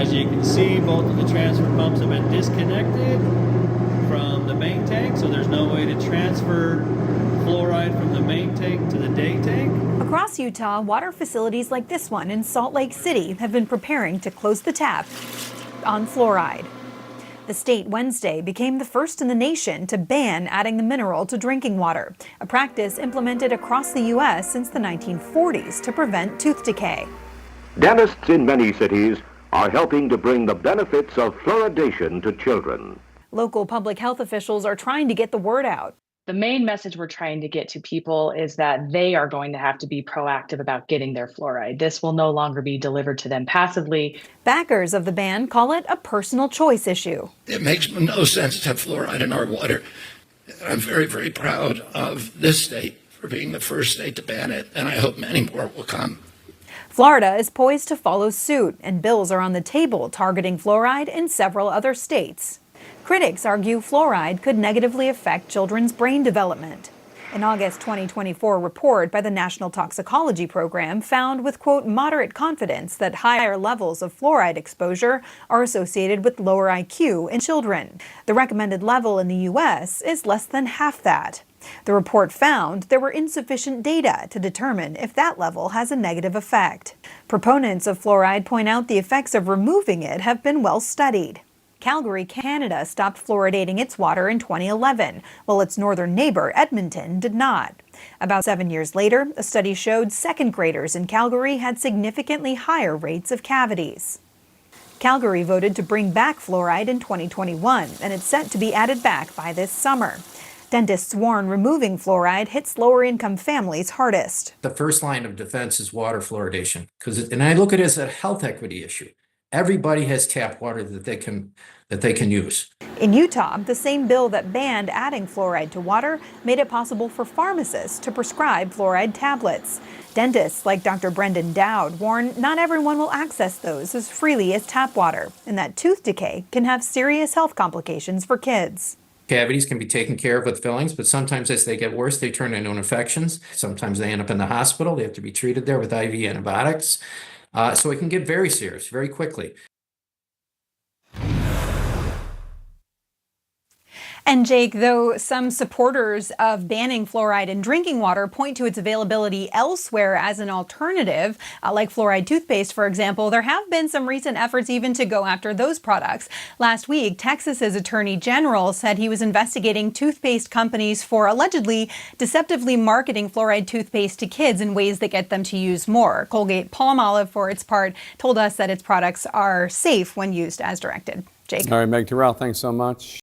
As you can see, both of the transfer pumps have been disconnected from the main tank, so there's no way to transfer fluoride from the main tank to the day tank. Across Utah, water facilities like this one in Salt Lake City have been preparing to close the tap on fluoride. The state Wednesday became the first in the nation to ban adding the mineral to drinking water, a practice implemented across the U.S. since the 1940s to prevent tooth decay. Dentists in many cities are helping to bring the benefits of fluoridation to children. Local public health officials are trying to get the word out. The main message we're trying to get to people is that they are going to have to be proactive about getting their fluoride. This will no longer be delivered to them passively. Backers of the ban call it a personal choice issue. It makes no sense to have fluoride in our water. I'm very, very proud of this state for being the first state to ban it, and I hope many more will come. Florida is poised to follow suit, and bills are on the table targeting fluoride in several other states. Critics argue fluoride could negatively affect children's brain development. An August 2024 report by the National Toxicology Program found with, quote, moderate confidence that higher levels of fluoride exposure are associated with lower IQ in children. The recommended level in the U.S. is less than half that. The report found there were insufficient data to determine if that level has a negative effect. Proponents of fluoride point out the effects of removing it have been well studied. Calgary, Canada stopped fluoridating its water in 2011, while its northern neighbor, Edmonton, did not. About 7 years later, a study showed second graders in Calgary had significantly higher rates of cavities. Calgary voted to bring back fluoride in 2021, and it's set to be added back by this summer. Dentists warn removing fluoride hits lower-income families hardest. The first line of defense is water fluoridation, and I look at it as a health equity issue. Everybody has tap water that they can use. In Utah, the same bill that banned adding fluoride to water made it possible for pharmacists to prescribe fluoride tablets. Dentists like Dr. Brendan Dowd warn not everyone will access those as freely as tap water, and that tooth decay can have serious health complications for kids. Cavities can be taken care of with fillings, but sometimes as they get worse, they turn into infections. Sometimes they end up in the hospital. They have to be treated there with IV antibiotics. So it can get very serious very quickly. And Jake, though some supporters of banning fluoride in drinking water point to its availability elsewhere as an alternative, like fluoride toothpaste, for example, there have been some recent efforts even to go after those products. Last week, Texas's Attorney General said he was investigating toothpaste companies for allegedly deceptively marketing fluoride toothpaste to kids in ways that get them to use more. Colgate-Palmolive, for its part, told us that its products are safe when used as directed. Jake? All right, Meg Terrell, thanks so much.